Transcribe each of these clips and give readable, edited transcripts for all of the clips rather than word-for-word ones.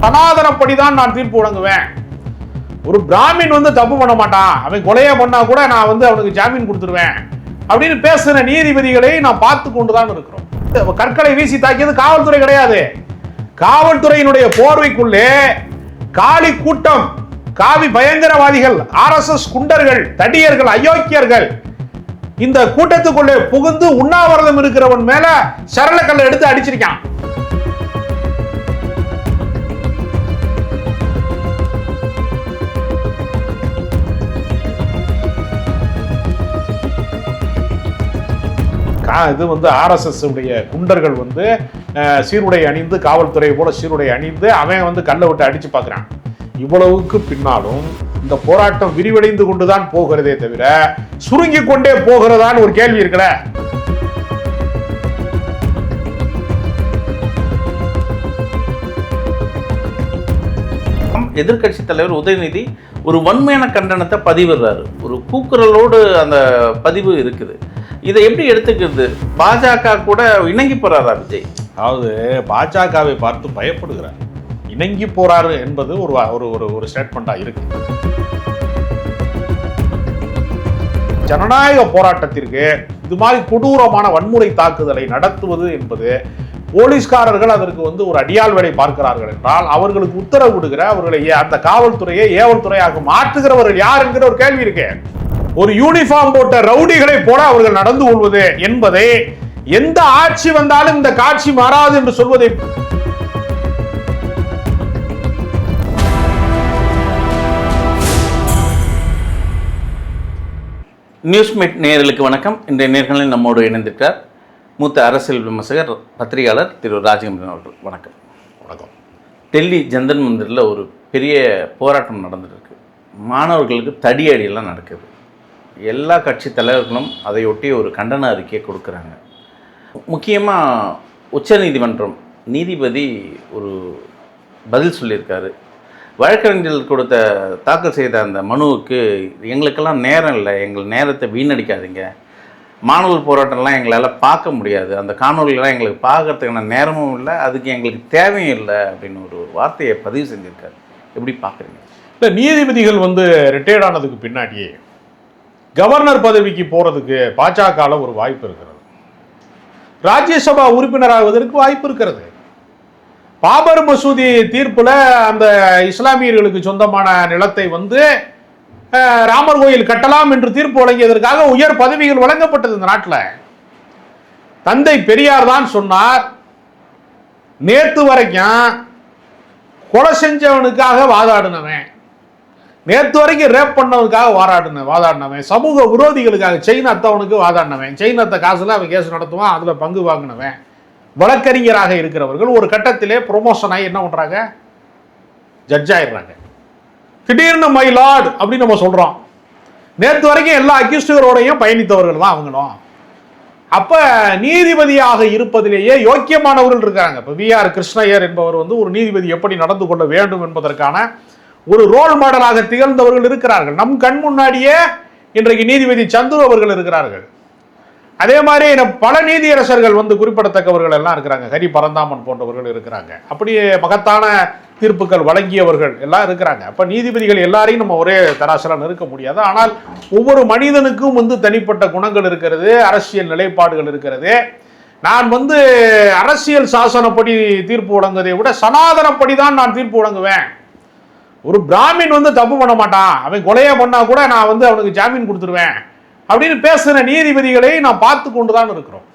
சனாதனப்படிதான் நான் தீர்ப்பு வழங்குவேன். ஒரு பிராமின் தப்பு பண்ண மாட்டான், அவன் கொலையை பண்ணா கூட நான் அவனுக்கு ஜாமீன் கொடுத்துருவேன் அப்படின்னு பேசுற நீதிபதிகளை நான் பார்த்து கொண்டுதான் இருக்கிறோம். கற்களை வீசி தாக்கியது காவல்துறை கிடையாது. காவல்துறையினுடைய போர்வைக்குள்ளே காளி கூட்டம், காவி பயங்கரவாதிகள், RSS குண்டர்கள், தடியர்கள், அயோக்கியர்கள் இந்த கூட்டத்துக்குள்ளே புகுந்து உண்ணாவிரதம் இருக்கிறவன் மேல சரளக்கல்லை எடுத்து அடிச்சிருக்கான். இது RSS உடைய குண்டர்கள் சீருடை அணிந்து, காவல்துறை போல சீருடை அணிந்து அவன் கல்லை விட்டு அடிச்சு பார்க்கிறான். இவ்வளவுக்கு பின்னாலும் இந்த போராட்டம் விரிவடைந்து கொண்டுதான் போகிறதே தவிர சுருங்கி கொண்டே போகிறதான்னு ஒரு கேள்வி இருக்குல்ல. எதிர்கட்சி தலைவர் உதயநிதி ஒரு வன்மையான கண்டனத்தை பதிவிடுறாரு. ஒரு கூக்குரலோடு அந்த பதிவு இருக்குது. இதை எப்படி எடுத்துக்கிறது? பாஜக கூட இணங்கி போறாரா விஜய்? அதாவது பாஜகவை பார்த்து பயப்படுகிறார், இணங்கி போறாரு என்பது ஒரு ஸ்டேட்மெண்டா இருக்கு. ஜனநாயக போராட்டத்திற்கு இது மாதிரி கொடூரமான வன்முறை தாக்குதலை நடத்துவது என்பது போலீஸ்காரர்கள் அதற்கு ஒரு அடியாள் வேலை பார்க்கிறார்கள் என்றால் அவர்களுக்கு உத்தரவு விடுகிற, அவர்களை அந்த காவல்துறையை ஏவல் துறையாக மாற்றுகிறவர்கள் யார் என்கிற ஒரு கேள்வி இருக்கு. ஒரு யூனிஃபார்ம் போட்ட ரவுடிகளை போல அவர்கள் நடந்து கொள்வது என்பதை எந்த ஆட்சி வந்தாலும் இந்த காட்சி மாறாது என்று சொல்வதை நியூஸ்மேட் நேயர்களுக்கு வணக்கம். இன்றைய நேர்களில் நம்மோடு இணைந்திருக்கிறார் மூத்த அரசியல் விமர்சகர், பத்திரிகையாளர் திரு ராஜகம்பீரன் அவர்கள். வணக்கம். வணக்கம். டெல்லி ஜந்தன் மந்திரில் ஒரு பெரிய போராட்டம் நடந்துருக்கு. மாணவர்களுக்கு தடியடியெல்லாம் நடக்குது. எல்லா கட்சி தலைவர்களும் அதையொட்டி ஒரு கண்டன அறிக்கையை கொடுக்குறாங்க. முக்கியமாக உச்சநீதிமன்றம் நீதிபதி ஒரு பதில் சொல்லியிருக்காரு. வழக்கறிஞர்கள் கொடுத்த தாக்கல் செய்த அந்த மனுவுக்கு எங்களுக்கெல்லாம் நேரம் இல்லை, எங்கள் நேரத்தை வீணடிக்காதீங்க, மாணவர் போராட்டம்லாம் எங்களால் பார்க்க முடியாது, அந்த காணொலியெல்லாம் எங்களுக்கு பார்க்கறதுக்கான நேரமும் இல்லை, அதுக்கு எங்களுக்கு தேவையும் இல்லை அப்படின்னு ஒரு வார்த்தையை பதிவு செஞ்சுருக்காரு. எப்படி பார்க்குறீங்க? இல்லை, நீதிபதிகள் ரிட்டையர்ட் ஆனதுக்கு பின்னாடியே கவர்னர் பதவிக்கு போகிறதுக்கு பாஜகவில் ஒரு வாய்ப்பு இருக்கிறது, ராஜ்யசபா உறுப்பினராகுவதற்கு வாய்ப்பு இருக்கிறது. பாபர் மசூதி தீர்ப்புல அந்த இஸ்லாமியர்களுக்கு சொந்தமான நிலத்தை ராமர் கோயில் கட்டலாம் என்று தீர்ப்பு வழங்கியதற்காக உயர் பதவிகள் வழங்கப்பட்டது இந்த நாட்டில். தந்தை பெரியார் தான் சொன்னார், நேற்று வரைக்கும் கொலை செஞ்சவனுக்காக வாதாடினவன், நேற்று வரைக்கும் ரேப் பண்ணவனுக்காக வாதாடினவன், சமூக விரோதிகளுக்காக செயின் அத்தவனுக்கு வாதாடினவன், செயின் அத்த காசுல அவன் கேஸ் நடத்துவான், அதுல பங்கு வாங்கினவன், வழக்கறிஞராக இருக்கிறவர்கள் ஒரு கட்டத்திலே ப்ரொமோஷன் ஆகி என்ன பண்றாங்க, ஜட்ஜ் ஆயிடுறாங்க. திடீர்னு மை லார்ட் அப்படின்னு நம்ம சொல்றோம். நேற்று வரைக்கும் எல்லா அக்யூஸ்டுகளோடையும் பயணித்தவர்கள் தான் அவங்களும். அப்ப நீதிபதியாக இருப்பதிலேயே யோக்கியமானவர்கள் இருக்காங்க. இப்ப VR கிருஷ்ணய்யர் என்பவர் ஒரு நீதிபதி எப்படி நடந்து கொள்ள வேண்டும் என்பதற்கான ஒரு ரோல் மாடலாக திகழ்ந்தவர்கள் இருக்கிறார்கள். நம் கண் முன்னாடியே இன்றைக்கு நீதிபதி சந்துரு அவர்கள் இருக்கிறார்கள். அதே மாதிரி பல நீதியரசர்கள் குறிப்பிடத்தக்கவர்கள் எல்லாம் இருக்கிறாங்க. ஹரி பரந்தாமன் போன்றவர்கள் இருக்கிறாங்க. அப்படியே மகத்தான தீர்ப்புகள் வழங்கியவர்கள் எல்லாம் இருக்கிறாங்க. அப்ப நீதிபதிகள் எல்லாரையும் நம்ம ஒரே தராசலா நிற்க முடியாது. ஆனால் ஒவ்வொரு மனிதனுக்கும் தனிப்பட்ட குணங்கள் இருக்கிறது, அரசியல் நிலைப்பாடுகள் இருக்கிறது. நான் அரசியல் சாசனப்படி தீர்ப்பு வழங்குவதை விட சனாதனப்படி தான் நான் தீர்ப்பு வழங்குவேன். ஒரு பிராமின் தப்பு பண்ண மாட்டான், அவன் கொலையை பண்ணா கூட நான் அவனுக்கு ஜாமீன் கொடுத்துருவேன் அப்படின்னு பேசுற நீதிபதிகளை நான் பார்த்து கொண்டுதான் இருக்கிறோம்.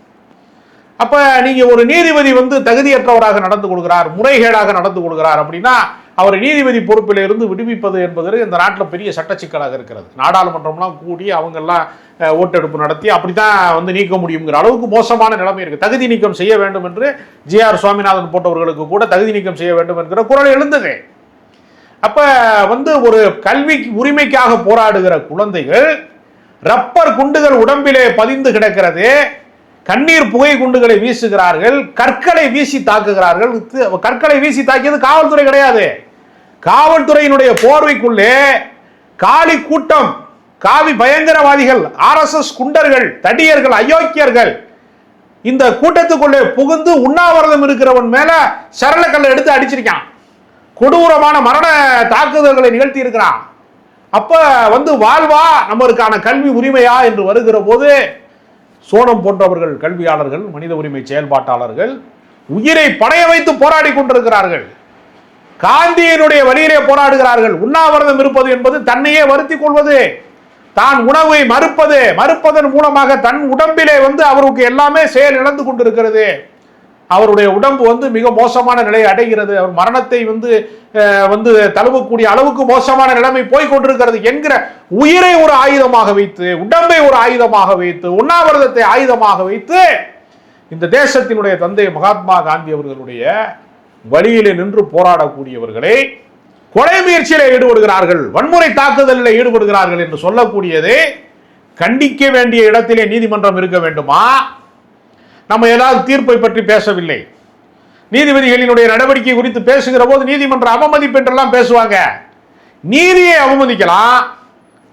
அப்ப நீங்க ஒரு நீதிபதி தகுதியற்றவராக நடந்து கொள்கிறார், முறைகேடாக நடந்து கொள்கிறார் அப்படின்னா அவரை நீதிபதி பொறுப்பில் இருந்து விடுவிப்பது என்பது இந்த நாட்டில் பெரிய சட்ட சிக்கலாக இருக்கிறது. நாடாளுமன்றம்லாம் கூடி அவங்கெல்லாம் ஓட்டெடுப்பு நடத்தி அப்படித்தான் நீக்க முடியுங்கிற அளவுக்கு மோசமான நிலைமை இருக்கு. தகுதி நீக்கம் செய்ய வேண்டும் என்று GR சுவாமிநாதன் போன்றவர்களுக்கு கூட தகுதி நீக்கம் செய்ய வேண்டும் என்கிற குரல் எழுந்தது. அப்ப ஒரு கல்வி உரிமைக்காக போராடுகிற குழந்தைகள் ரப்பர் குண்டுகள் உடம்பிலே பதிந்து கிடக்கிறது, கண்ணீர் புகை குண்டுகளை வீசுகிறார்கள், கற்களை வீசி தாக்குகிறார்கள். கற்களை வீசி தாக்கியது காவல்துறை கிடையாது. காவல்துறையினுடைய போர்வைக்குள்ளே காளி கூட்டம், காவி பயங்கரவாதிகள், RSS குண்டர்கள், தடியர்கள், அயோக்கியர்கள் இந்த கூட்டத்துக்குள்ளே புகுந்து உண்ணாவிரதம் இருக்கிறவன் மேல சரளக்கல்லை எடுத்து அடிச்சிருக்கான். கொடூரமான மரண தாக்குதல்களை நிகழ்த்தி இருக்கிறான். அப்ப வந்து வாழ்வா நம்மளுக்கான கல்வி உரிமையா என்று வருகிற போது சோனம் போன்றவர்கள் கல்வியாளர்கள், மனித உரிமை செயல்பாட்டாளர்கள் உயிரை பணைய வைத்து போராடி கொண்டிருக்கிறார்கள். காந்தியினுடைய வழியிலே போராடுகிறார்கள். உண்ணாவிரதம் இருப்பது என்பது தன்னையே வருத்திக் கொள்வது, தான் உணவை மறுப்பதன் மூலமாக தன் உடம்பிலே வந்து அவருக்கு எல்லாமே செயல் இழந்து கொண்டிருக்கிறது. அவருடைய உடம்பு வந்து மிக மோசமான நிலையை அடைகிறது. அவர் மரணத்தை வந்து தழுவக்கூடிய அளவுக்கு மோசமான நிலைமை போய்கொண்டிருக்கிறது என்கிற உயிரை ஒரு ஆயுதமாக வைத்து, உடம்பை ஒரு ஆயுதமாக வைத்து, உண்ணாவிரதத்தை ஆயுதமாக வைத்து இந்த தேசத்தினுடைய தந்தை மகாத்மா காந்தி அவர்களுடைய வழியிலே நின்று போராடக்கூடியவர்களை கொலை முயற்சியில் ஈடுபடுகிறார்கள், வன்முறை தாக்குதலில் ஈடுபடுகிறார்கள் என்று சொல்லக்கூடியதை கண்டிக்க வேண்டிய இடத்திலே நீதிமன்றம் இருக்க வேண்டுமா? நம்ம ஏதாவது தீர்ப்பை பற்றி பேசவில்லை. நீதிபதிகளினுடைய நடவடிக்கை குறித்து பேசுகிற போது நீதிமன்ற அவமதிப்பு என்றெல்லாம் பேசுவாங்க. நீதியை அவமதிக்கலாம்,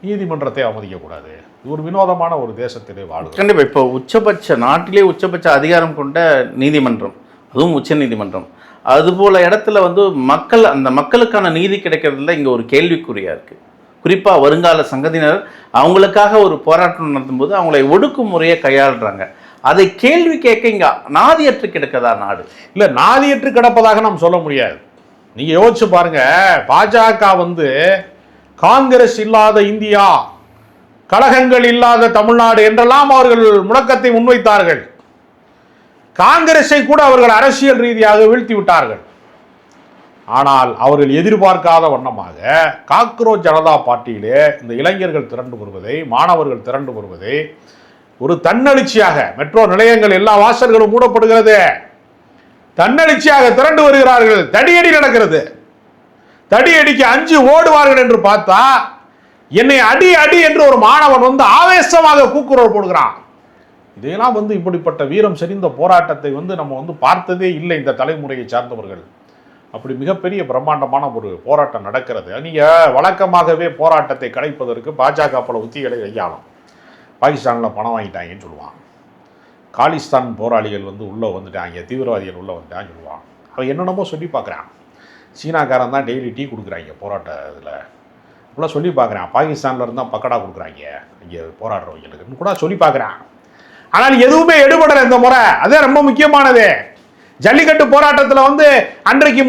நீதிமன்றத்தை அவமதிக்க கூடாது. இது ஒரு வினோதமான ஒரு தேசத்திலே வாழ்க்கை. கண்டிப்பா. இப்போ நாட்டிலே உச்சபட்ச அதிகாரம் கொண்ட நீதிமன்றம், அதுவும் உச்ச நீதிமன்றம், அதுபோல இடத்துல வந்து அந்த மக்களுக்கான நீதி கிடைக்கிறதுல இங்க ஒரு கேள்விக்குறியா இருக்கு. குறிப்பா வருங்கால சங்கதியினர் அவங்களுக்காக ஒரு போராட்டம் நடத்தும் போது அவங்களை ஒடுக்குமுறையை கையாளுறாங்க. அதை கேள்வி கேட்க இங்க நாதியற்று கிடக்கதா நாடு? இல்ல, நாதியற்று கிடப்பதாக நாம் சொல்ல முடியாது. நீங்க யோசிச்சு பாருங்க, பாஜக வந்து காங்கிரஸ் இல்லாத இந்தியா, கழகங்கள் இல்லாத தமிழ்நாடு என்றெல்லாம் அவர்கள் முழக்கத்தை முன்வைத்தார்கள். காங்கிரஸை கூட அவர்கள் அரசியல் ரீதியாக வீழ்த்தி விட்டார்கள். ஆனால் அவர்கள் எதிர்பார்க்காத வண்ணமாக காக்ரோச் ஜனதா பார்ட்டியிலே இந்த இளைஞர்கள் திரண்டு வருவதை, மாணவர்கள் திரண்டு வருவதை ஒரு தன்னெழுச்சியாக, மெட்ரோ நிலையங்கள் எல்லா வாசல்களும் மூடப்படுகிறது, தன்னெழுச்சியாக திரண்டு வருகிறார்கள். தடியடி நடக்கிறது. தடியடிக்கு 5 ஓடுவார்கள் என்று பார்த்தா என்னை அடி அடி என்று ஒரு மாணவன் வந்து ஆவேசமாக கூக்குரல் போடுகிறான். இதையெல்லாம் வந்து இப்படிப்பட்ட வீரம் செறிந்த போராட்டத்தை வந்து நம்ம வந்து பார்த்ததே இல்லை இந்த தலைமுறையை சார்ந்தவர்கள். அப்படி மிகப்பெரிய பிரம்மாண்டமான ஒரு போராட்டம் நடக்கிறது. நீங்க வழக்கமாகவே போராட்டத்தை கலைப்பதற்கு பாஜக பல உத்திகளை கையாளும். பாகிஸ்தானில் பணம் வாங்கிட்டாங்கன்னு சொல்லுவான், காலிஸ்தான் போராளிகள் வந்து உள்ளே வந்துட்டாங்க, தீவிரவாதிகள் உள்ளே வந்துட்டான்னு சொல்லுவான். அவன் என்னென்னமோ சொல்லி பார்க்குறான். சீனாக்காரன் தான் டெய்லி டீ கொடுக்குறாங்க போராட்ட இதில், இப்படிலாம் சொல்லி பார்க்குறான். பாகிஸ்தானில் இருந்தால் பக்கடா கொடுக்குறாங்க இங்கே போராடுறவங்களுக்கு கூட சொல்லி பார்க்குறான். ஆனால் எதுவுமே எடுபடலை இந்த முறை. அதே ரொம்ப முக்கியமானது. ஜல்லிக்கட்டு போராட்டத்தில் வந்து அன்றைக்கு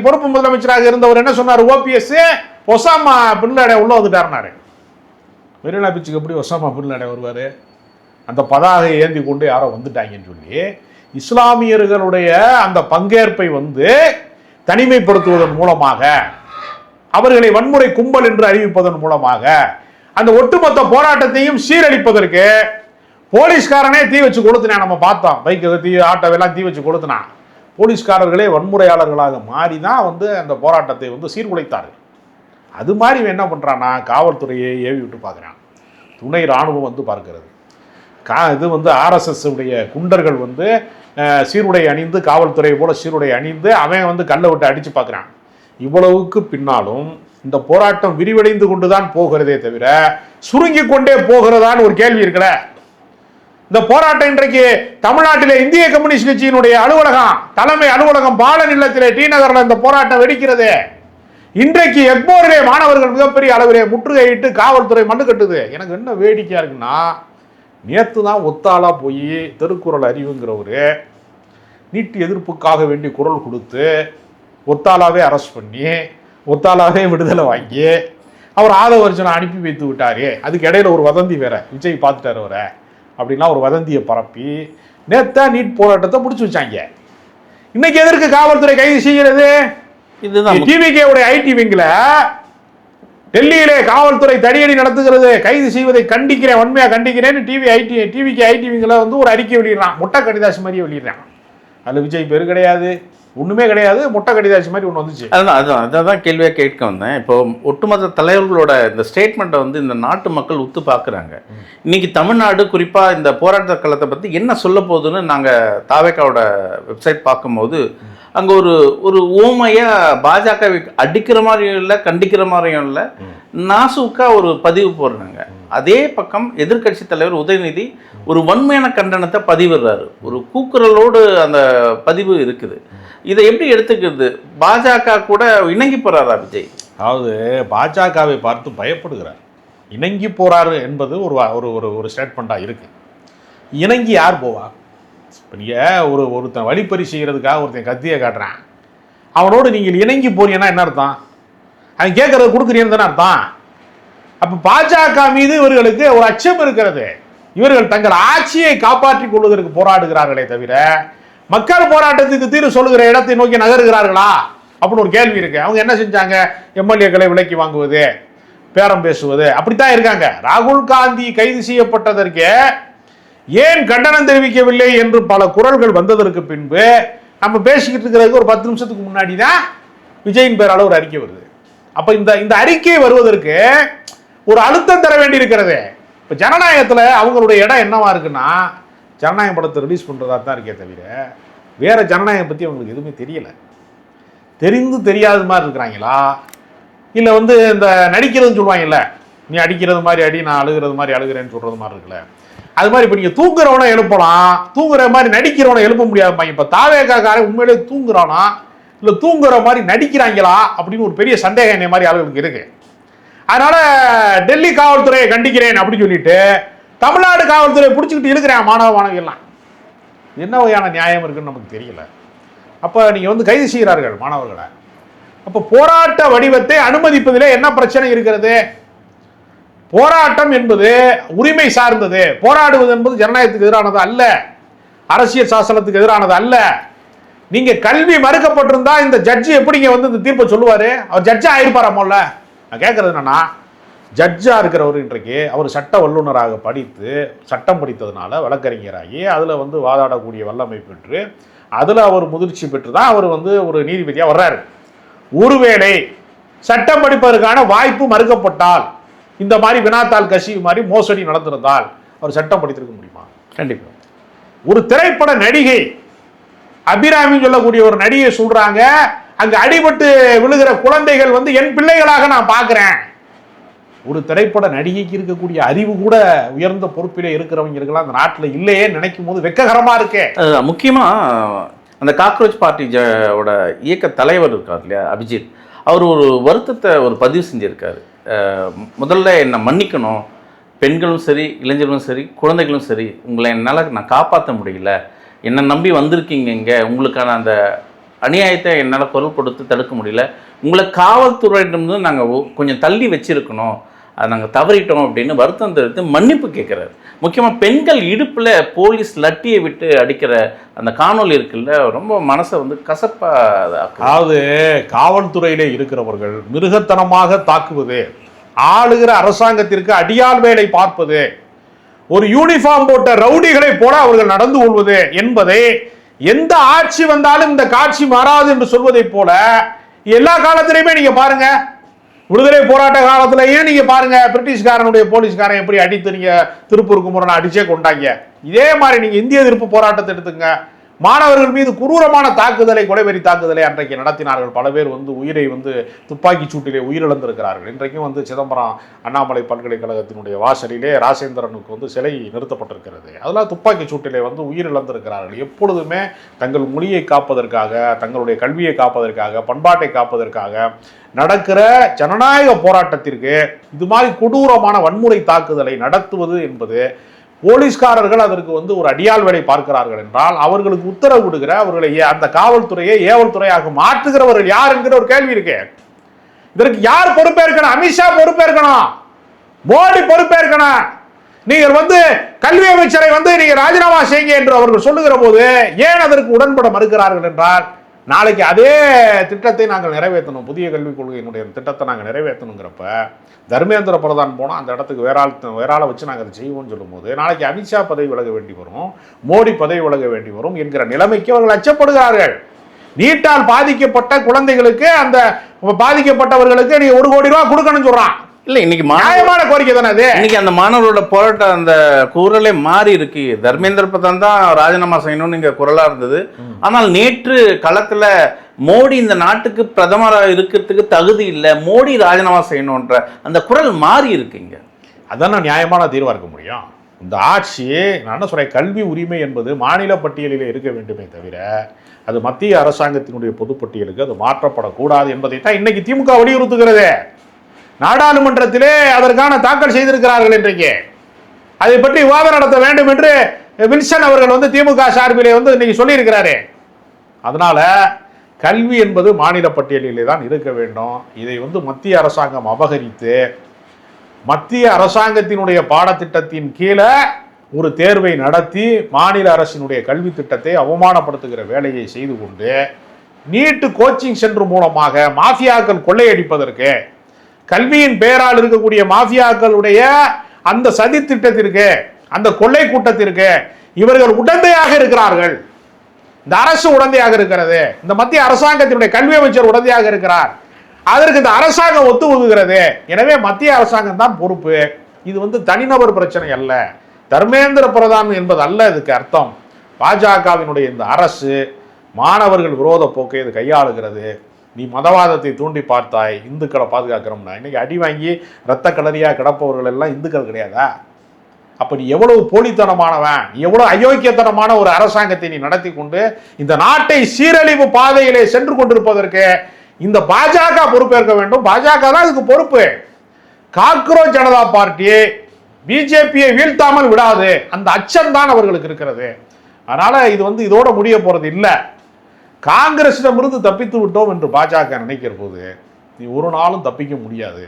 பொறுப்பு முதலமைச்சராக இருந்தவர் என்ன சொன்னார்? ஓபிஎஸ் ஒசாமா பின் லேடன் உள்ள வந்துட்டாருனாரு. மெரினா பீச்சுக்கு எப்படி ஒசாமா பின் லேடன் வருவார்? அந்த பதாகை ஏந்தி கொண்டு யாரோ வந்துட்டாங்கன்னு சொல்லி இஸ்லாமியர்களுடைய அந்த பங்கேற்பை வந்து தனிமைப்படுத்துவதன் மூலமாக, அவர்களை வன்முறை கும்பல் என்று அறிவிப்பதன் மூலமாக அந்த ஒட்டுமொத்த போராட்டத்தையும் சீரழிப்பதற்கு போலீஸ்காரனே தீ வச்சு கொளுத்தினான். நம்ம பார்த்தோம், பைக்கு தீ, ஆட்டோவெல்லாம் தீ வச்சு கொளுத்தினான். போலீஸ்காரர்களே வன்முறையாளர்களாக மாறி தான் வந்து அந்த போராட்டத்தை வந்து சீர்குலைத்தார்கள். அது மாதிரி என்ன பண்ணுறான்னா, காவல்துறையை ஏவி விட்டு பார்க்குறான், துணை இராணுவம் வந்து பார்க்கிறது. இது வந்து ஆர்எஸ்எஸ் உடைய குண்டர்கள் வந்து சீருடை அணிந்து, காவல்துறை போல சீருடை அணிந்து அவன் வந்து கல்லை விட்டு அடித்து பார்க்குறான். இவ்வளவுக்கு பின்னாலும் இந்த போராட்டம் விரிவடைந்து கொண்டு தான் போகிறதே தவிர சுருங்கி கொண்டே போகிறதான்னு ஒரு கேள்வி இருக்கல. இந்த போராட்டம் இன்றைக்கு தமிழ்நாட்டிலே இந்திய கம்யூனிஸ்ட் கட்சியினுடைய அலுவலகம், தலைமை அலுவலகம் பாலன் இல்லத்திலே டி நகரில் இந்த போராட்டம் வெடிக்கிறது. இன்றைக்கு எக்மோரிலே மாணவர்கள் மிகப்பெரிய அளவிலே முற்றுகையிட்டு காவல்துறை மண்ணு கட்டுது. எனக்கு என்ன வேடிக்கையா இருக்குன்னா, நேற்று தான் ஒத்தாளா போய் திருக்குறள் அறிவுங்கிறவரு நீட் எதிர்ப்புக்காக வேண்டி குரல் கொடுத்து ஒத்தாலாவே அரெஸ்ட் பண்ணி ஒத்தாலாவே விடுதலை வாங்கி அவர் ஆதவர்ஜனை அனுப்பி வைத்து விட்டாரு. அதுக்கு இடையில ஒரு வதந்தி வேற, விஜய் பார்த்துட்டாரு அவரை அப்படின்னா ஒரு வதந்தியை பரப்பி நேத்தா நீட் போராட்டத்தை முடிச்சு வச்சாங்க. இன்னைக்கு எதற்கு காவல்துறை கைது செய்கிறது? இதுதான் டிவிகே உடைய ஐடி விங்ல டெல்லியிலே காவல்துறை தடியடி நடத்துகிறது. கைது செய்வதை கண்டிக்கிறேன், வன்மையா கண்டிக்கிறேன்னு டிவிகே ஐடி விங்ல வந்து ஒரு அறிக்கை வெளியிடறான். முட்டை கடிதாசி மாதிரியே வெளியிடறான். அதுல விஜய் பேரு கிடையாது, ஒண்ணுமே கிடையாது, முட்டை கடிதாசி மாதிரி ஒன்று வந்துச்சு. அதான் கேள்வியாக கேட்க வந்தேன். இப்போ ஒட்டுமொத்த தலைவர்களோட இந்த ஸ்டேட்மெண்ட்டை வந்து இந்த நாட்டு மக்கள் உத்து பார்க்குறாங்க. இன்னைக்கு தமிழ்நாடு குறிப்பாக இந்த போராட்ட களத்தை பற்றி என்ன சொல்ல போகுதுன்னு நாங்கள் தாவேக்காவோட வெப்சைட் பார்க்கும்போது அங்கே ஒரு ஒரு ஓமையாக பாஜகவை அடிக்கிற மாதிரியும் இல்லை, கண்டிக்கிற மாதிரியும் இல்லை, நாசுக்கா ஒரு பதிவு போடுறாங்க. அதே பக்கம் எதிர்க்கட்சி தலைவர் உதயநிதி ஒரு வன்மையான கண்டனத்தை பதிவிடுறாரு. ஒரு கூக்குரலோடு அந்த பதிவு இருக்குது. இதை எப்படி எடுத்துக்கிறது? பாஜக கூட இணங்கி போறாரா விஜய்? அதாவது பாஜகவை பார்த்து பயப்படுகிறார். இணங்கி போறாரு என்பது ஒரு ஸ்டேட்மெண்ட்டாக இருக்கு. இணங்கி யார் போவா? இப்போ நீங்கள் ஒருத்தன் வழிப்பறி செய்கிறதுக்காக ஒருத்தன் கத்தியை காட்டுறான், அவனோடு நீங்கள் இணங்கி போறீங்கன்னா என்ன அர்த்தம்? அவன் கேட்கறத கொடுக்குறீன்னு தானே அர்த்தம். அப்போ பாஜக மீது இவர்களுக்கு ஒரு அச்சம் இருக்கிறது. இவர்கள் தங்கள் ஆட்சியை காப்பாற்றிக் கொள்வதற்கு போராடுகிறார்களே தவிர மக்கள் போராட்டத்துக்கு தீர்வு சொல்லுகிற இடத்தை நோக்கி நகருகிறார்களா அப்படின்னு ஒரு கேள்வி இருக்கு. அவங்க என்ன செஞ்சாங்க? எம்எல்ஏக்களை விலைக்கு வாங்குவது, பேரம் பேசுவது, அப்படித்தான் இருக்காங்க. ராகுல் காந்தி கைது செய்யப்பட்டதற்கு ஏன் கண்டனம் தெரிவிக்கவில்லை என்று பல குரல்கள் வந்ததற்கு பின்பு நம்ம பேசிக்கிட்டு இருக்கிறதுக்கு ஒரு 10 நிமிஷத்துக்கு முன்னாடி தான் விஜயின் பேரால ஒரு அறிக்கை வருது. அப்ப இந்த அறிக்கை வருவதற்கு ஒரு அழுத்தம் தர வேண்டி இருக்கிறது. இப்போ ஜனநாயகத்தில் அவங்களுடைய இடம் என்னவா இருக்குன்னா, ஜனநாயக படத்தை ரிலீஸ் பண்ணுறதா தான் இருக்கே தவிர வேற ஜனநாயகம் பற்றி அவங்களுக்கு எதுவுமே தெரியலை. தெரிந்து தெரியாத மாதிரி இருக்கிறாங்களா, இல்லை இந்த நடிக்கிறதுன்னு சொல்லுவாங்கல்ல, நீ அடிக்கிறது மாதிரி அடி, நான் அழுகிறது மாதிரி அழுகிறேன்னு சொல்கிறது மாதிரி இருக்குல்ல, அது மாதிரி இப்போ நீங்கள் தூங்குறவனை எழுப்பலாம், தூங்குற மாதிரி நடிக்கிறவனை எழுப்ப முடியாதுப்பாங்க. இப்போ தாவேக்காரன் உண்மையிலே தூங்குறானா இல்லை தூங்குற மாதிரி நடிக்கிறாங்களா அப்படின்னு ஒரு பெரிய சந்தேகம் என்ன மாதிரி ஆளுகளுக்கு இருக்கு. அதனால டெல்லி காவல்துறையை கண்டிக்கிறேன் அப்படின்னு சொல்லிட்டு தமிழ்நாடு காவல்துறையை பிடிச்சிக்கிட்டு இருக்கிறேன் மாணவ மாணவியெல்லாம். என்ன வகையான நியாயம் இருக்குன்னு நமக்கு தெரியல. அப்போ நீங்கள் கைது செய்கிறார்கள் மாணவர்களை. அப்போ போராட்ட வடிவத்தை அனுமதிப்பதிலே என்ன பிரச்சனை இருக்கிறது? போராட்டம் என்பது உரிமை சார்ந்தது. போராடுவது என்பது ஜனநாயகத்துக்கு எதிரானது அல்ல, அரசியல் சாசனத்துக்கு எதிரானது அல்ல. நீங்க கல்வி மறுக்கப்பட்டிருந்தா இந்த ஜட்ஜி எப்படிங்க இந்த தீர்ப்பை சொல்லுவாரு? அவர் ஜட்ஜா ஆயிருப்பாரா? முதல்ல நான் கேட்கறது என்னன்னா, ஜட்ஜா இருக்கிறவர் இன்றைக்கு அவர் சட்ட வல்லுநராக படித்து சட்டம் படித்ததுனால வழக்கறிஞராகி அதில் வாதாடக்கூடிய வல்லமை பெற்று அதில் அவர் முதிர்ச்சி பெற்று தான் அவர் ஒரு நீதிபதியாக வர்றாரு. ஒருவேளை சட்டம் படிப்பதற்கான வாய்ப்பு மறுக்கப்பட்டால், இந்த மாதிரி வினாத்தாள் கசிவு மாதிரி மோசடி நடந்திருந்தால் அவர் சட்டம் படித்திருக்க முடியுமா? கண்டிப்பா. ஒரு திரைப்பட நடிகை அபிராமி சொல்லக்கூடிய ஒரு நடிகை சொல்றாங்க, அங்க அடிபட்டு விழுகிற குழந்தைகள் என் பிள்ளைகளாக நான் பார்க்கிறேன். ஒரு திரைப்பட நடிகைக்கு இருக்கக்கூடிய அறிவு கூட உயர்ந்த பொறுப்பிலே இருக்கிறவங்களுக்கெல்லாம் அந்த நாட்டில் இல்லையே நினைக்கும் போது வெக்ககரமா இருக்கு. முக்கியமா அந்த காக்ரோச் பார்ட்டியோட இயக்க தலைவர் இருக்கார் இல்லையா, அபிஜித், அவர் ஒரு வருத்தத்தை பதிவு செஞ்சிருக்காரு. முதல்ல என்னை மன்னிக்கணும், பெண்களும் சரி, இளைஞர்களும் சரி, குழந்தைகளும் சரி, உங்களை என்னால் நான் காப்பாற்ற முடியல, என்னை நம்பி வந்திருக்கீங்க, இங்கே உங்களுக்கான அந்த அநியாயத்தை என்னால் குரல் கொடுத்து தடுக்க முடியல, உங்களை காவல்துறையிடமிருந்து நாங்கள் கொஞ்சம் தள்ளி வச்சிருக்கணும், அதை நாங்கள் தவறிட்டோம் அப்படின்னு வருத்தம் தெரிவித்து மன்னிப்பு கேட்குறாரு. முக்கியமாக பெண்கள் இடுப்பில் போலீஸ் லட்டியை விட்டு அடிக்கிற அந்த காணொலி இருக்குல்ல, ரொம்ப மனசை கசப்பாக. அதாவது காவல்துறையிலே இருக்கிறவர்கள் மிருகத்தனமாக தாக்குவது, ஆளுகிற அரசாங்கத்திற்கு அடியாள் வேலை பார்ப்பது, ஒரு யூனிஃபார்ம் போட்ட ரவுடிகளை போல அவர்கள் நடந்து கொள்வது என்பதை எந்த ஆட்சி வந்தாலும் இந்த காட்சி மாறாது என்று சொல்வதை போல எல்லா காலத்திலையுமே நீங்க பாருங்க. விடுதலை போராட்ட காலத்திலேயே நீங்க பாருங்க, பிரிட்டிஷ்காரனுடைய போலீஸ்காரன் எப்படி அடித்து நீங்க திருப்பூர் குமரனை அடிச்சே கொண்டாங்க. இதே மாதிரி நீங்க இந்திய எதிர்ப்பு போராட்டத்தை எடுத்துங்க, மாணவர்கள் மீது குரூரமான தாக்குதலை, கொலைவெறி தாக்குதலை அன்றைக்கு நடத்தினார்கள். பல பேர் உயிரை துப்பாக்கி சூட்டிலே உயிரிழந்திருக்கிறார்கள். இன்றைக்கும் சிதம்பரம் அண்ணாமலை பல்கலைக்கழகத்தினுடைய வாசலிலே ராசேந்திரனுக்கு சிலை நிறுத்தப்பட்டிருக்கிறது. அதெல்லாம் துப்பாக்கி சூட்டிலே உயிரிழந்திருக்கிறார்கள். எப்பொழுதுமே தங்கள் மொழியை காப்பதற்காக, தங்களுடைய கல்வியை காப்பதற்காக, பண்பாட்டை காப்பதற்காக நடக்கிற ஜனநாயக போராட்டத்திற்கு இது மாதிரி கொடூரமான வன்முறை தாக்குதலை நடத்துவது என்பது, போலீஸ்காரர்கள் அதற்கு ஒரு அடியாள் வேலை பார்க்கிறார்கள் என்றால் அவர்களுக்கு உத்தரவு கொடுக்கிற, அவர்களை அந்த காவல்துறையை ஏவல் துறையாக மாற்றுகிறவர்கள் யார் என்கிற ஒரு கேள்வி இருக்கு. இதற்கு யார் பொறுப்பேற்கணும்? அமித்ஷா பொறுப்பேற்கணும், மோடி பொறுப்பேற்கணும். நீங்கள் கல்வி அமைச்சரை நீங்க ராஜினாமா செய்யுங்க என்று அவர்கள் சொல்லுகிற போது ஏன் அதற்கு உடன்பட மறுக்கிறார்கள் என்றால், நாளைக்கு அதே திட்டத்தை நாங்கள் நிறைவேற்றணும், புதிய கல்விக் கொள்கையினுடைய திட்டத்தை நாங்கள் நிறைவேற்றணுங்கிறப்ப தர்மேந்திர பிரதான் போனால் அந்த இடத்துக்கு வேற ஆளை வச்சு நாங்கள் அதை செய்வோம்னு சொல்லும்போது நாளைக்கு அமித்ஷா பதவி விலக வேண்டி வரும், மோடி பதவி விலக வேண்டி வரும் என்கிற நிலைமைக்கு அவர்கள் அச்சப்படுகிறார்கள். நீட்டால் பாதிக்கப்பட்ட குழந்தைகளுக்கு, அந்த பாதிக்கப்பட்டவர்களுக்கு நீ 1 கோடி ரூபாய் கொடுக்கணும்னு சொல்றான். இல்லை இன்னைக்கு நியாயமான கோரிக்கை தானே அது. இன்னைக்கு அந்த மாணவர்களோட போராட்டம் அந்த குரலே மாறி இருக்கு. தர்மேந்திர பிரதான் தான் ராஜினாமா செய்யணும்னு இங்க குரலா இருந்தது. ஆனால் நேற்று களத்துல மோடி இந்த நாட்டுக்கு பிரதமராக இருக்கிறதுக்கு தகுதி இல்லை, மோடி ராஜினாமா செய்யணுன்ற அந்த குரல் மாறி இருக்குங்க. அதான் நியாயமான தீர்வா இருக்க முடியும். இந்த ஆட்சி நான் என்ன சொல்றேன், கல்வி உரிமை என்பது மாநில பட்டியலில் இருக்க வேண்டுமே தவிர அது மத்திய அரசாங்கத்தினுடைய பொதுப்பட்டியலுக்கு அது மாற்றப்படக்கூடாது என்பதை தான் இன்னைக்கு திமுக வலியுறுத்துகிறது. நாடாளுமன்றத்திலே அதற்கான தாக்கல் செய்திருக்கிறார்கள். இன்றைக்கு அதை பற்றி விவாதம் நடத்த வேண்டும் என்று வில்சன் அவர்கள் வந்து திமுக சார்பிலே வந்து இன்னைக்கு சொல்லியிருக்கிறாரு. அதனால கல்வி என்பது மாநில பட்டியலிலே தான் இருக்க வேண்டும். இதை வந்து மத்திய அரசாங்கம் அபகரித்து மத்திய அரசாங்கத்தினுடைய பாடத்திட்டத்தின் கீழே ஒரு தேர்வை நடத்தி மாநில அரசினுடைய கல்வி திட்டத்தை அவமானப்படுத்துகிற வேலையை செய்து கொண்டு நீட்டு கோச்சிங் சென்டர் மூலமாக மாஃபியாக்கள் கொள்ளையடிப்பதற்கு, கல்வியின் பெயரால் இருக்கக்கூடிய மாஃபியாக்களுடைய அந்த சதி திட்டத்திற்கு, அந்த கொள்ளை கூட்டத்திற்கு இவர்கள் உடந்தையாக இருக்கிறார்கள். இந்த அரசு உடந்தையாக இருக்கிறது, இந்த மத்திய அரசாங்கத்தினுடைய கல்வி அமைச்சர் உடந்தையாக இருக்கிறார். அதற்கு இந்த அரசாங்கம் ஒத்துவதுகிறது. எனவே மத்திய அரசாங்கம் தான் பொறுப்பு. இது வந்து தனிநபர் பிரச்சனை அல்ல, தர்மேந்திர பிரதான் என்பது அல்ல இதுக்கு அர்த்தம். பாஜகவினுடைய இந்த அரசு மாணவர்கள் விரோத போக்கை இது கையாளுகிறது. நீ மதவாதத்தை தூண்டி பார்த்தாய், இந்துக்களை பாதுகாக்கிறோம்னா இன்னைக்கு அடி வாங்கி ரத்த கலரியா கிடப்பவர்கள் எல்லாம் இந்துக்கள் கிடையாதா? அப்ப நீ எவ்வளவு போலித்தனமானவன், எவ்வளவு அயோக்கியத்தனமான ஒரு அரசாங்கத்தை நீ நடத்தி கொண்டு இந்த நாட்டை சீரழிவு பாதையிலே சென்று கொண்டிருப்பதற்கு இந்த பாஜக பொறுப்பேற்க வேண்டும். பாஜக தான் இதுக்கு பொறுப்பு. காக்ரோச் ஜனதா பார்ட்டி பிஜேபியை வீழ்த்தாமல் விடாது, அந்த அச்சம் தான் அவர்களுக்கு இருக்கிறது. அதனால இது வந்து இதோட முடிய போறது இல்லை. காங்கிரஸிடமிருந்து தப்பித்து விட்டோம் என்று பாஜக நினைக்கிற போது நீ ஒரு நாளும் தப்பிக்க முடியாது.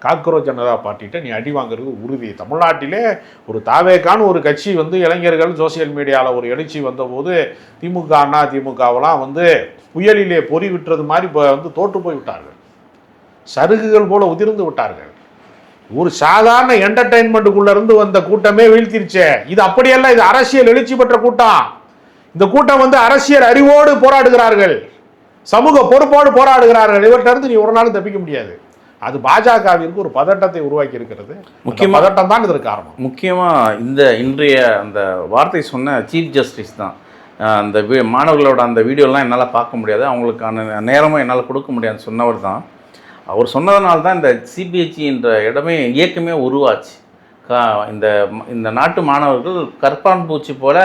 காக்ரோச் ஜனதா பார்ட்டிகிட்ட நீ அடி வாங்குறது உறுதி. தமிழ்நாட்டிலே ஒரு தாவேக்கான ஒரு கட்சி வந்து இளைஞர்கள் சோசியல் மீடியாவில் ஒரு எழுச்சி வந்தபோது திமுக அண்ணா திமுகவெல்லாம் வந்து புயலிலே பொறி விட்டுறது மாதிரி வந்து தோற்று போய் விட்டார்கள், சருகுகள் போல உதிர்ந்து விட்டார்கள். ஒரு சாதாரண என்டர்டைன்மெண்ட்டுக்குள்ள இருந்து வந்த கூட்டமே வீழ்த்திருச்சே. இது அப்படியல்ல, இது அரசியல் எழுச்சி பெற்ற கூட்டம். இந்த கூட்டம் வந்து அரசியல் அறிவோடு போராடுகிறார்கள், சமூக பொறுப்போடு போராடுகிறார்கள். இவர்கிட்ட இருந்து நீ ஒரு நாளும் தப்பிக்க முடியாது. அது பாஜகவிற்கு ஒரு பதட்டத்தை உருவாக்கி இருக்கிறது. முக்கிய பதட்டம் தான் இதற்கு காரணம். முக்கியமாக இந்த இன்றைய அந்த வார்த்தை சொன்ன சீஃப் ஜஸ்டிஸ் தான். அந்த மாணவர்களோட அந்த வீடியோலாம் என்னால் பார்க்க முடியாது, அவங்களுக்கான நேரமும் என்னால் கொடுக்க முடியாதுன்னு சொன்னவர் தான். அவர் சொன்னதுனால தான் இந்த சிபிஎஸ்சி என்ற இடமே இயக்கமே உருவாச்சு. இந்த நாட்டு மாணவர்கள் கற்பான் பூச்சி போல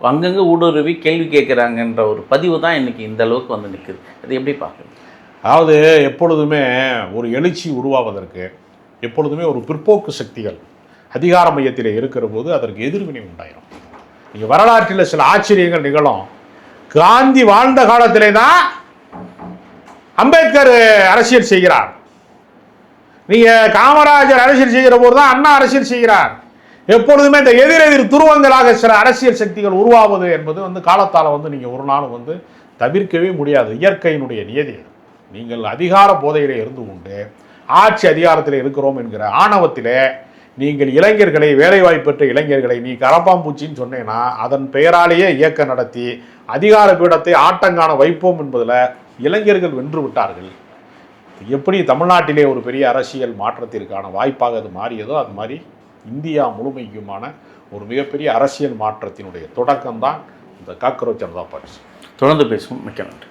அங்கங்கே ஊடுருவி கேள்வி கேட்குறாங்கன்ற ஒரு பதிவு தான் இன்றைக்கி இந்த அளவுக்கு வந்து நிற்குது. அது எப்படி பார்க்குறது? அதாவது எப்பொழுதுமே ஒரு எழுச்சி உருவாவதற்கு எப்பொழுதுமே ஒரு பிற்போக்கு சக்திகள் அதிகார மையத்தில் இருக்கிற போது அதற்கு எதிர்வினை உண்டாயிரும். நீங்கள் வரலாற்றில் சில ஆச்சரியங்கள் நிகழும். காந்தி வாழ்ந்த காலத்திலே தான் அம்பேத்கர் அரசியல் செய்கிறார். நீங்க காமராஜர் அரசியல் செய்கிற போது தான் அண்ணா அரசியல் செய்கிறார். எப்பொழுதுமே இந்த எதிரெதிர் துருவங்களாக சில அரசியல் சக்திகள் உருவாவது என்பது வந்து காலத்தால் வந்து நீங்க ஒரு நாள் வந்து தவிர்க்கவே முடியாது. இயற்கையினுடைய நியதி. நீங்கள் அதிகார போதையிலே இருந்து கொண்டு ஆட்சி அதிகாரத்தில் இருக்கிறோம் என்கிற ஆணவத்திலே நீங்கள் இளைஞர்களை, வேலைவாய்ப்பு பெற்ற இளைஞர்களை நீ கரப்பாம்பூச்சின்னு சொன்னேன்னா அதன் பெயராலேயே இயக்கம் நடத்தி அதிகார பீடத்தை ஆட்டங்காண வைப்போம் என்பதில் இளைஞர்கள் வென்று விட்டார்கள். எப்படி தமிழ்நாட்டிலே ஒரு பெரிய அரசியல் மாற்றத்திற்கான வாய்ப்பாக அது மாறியதோ அது மாதிரி இந்தியா முழுமைக்குமான ஒரு மிகப்பெரிய அரசியல் மாற்றத்தினுடைய தொடக்கம்தான் இந்த காக்ரோச் ஜனதா பார்ட்டி. தொடர்ந்து பேசுவோம். மிக்க நன்றி.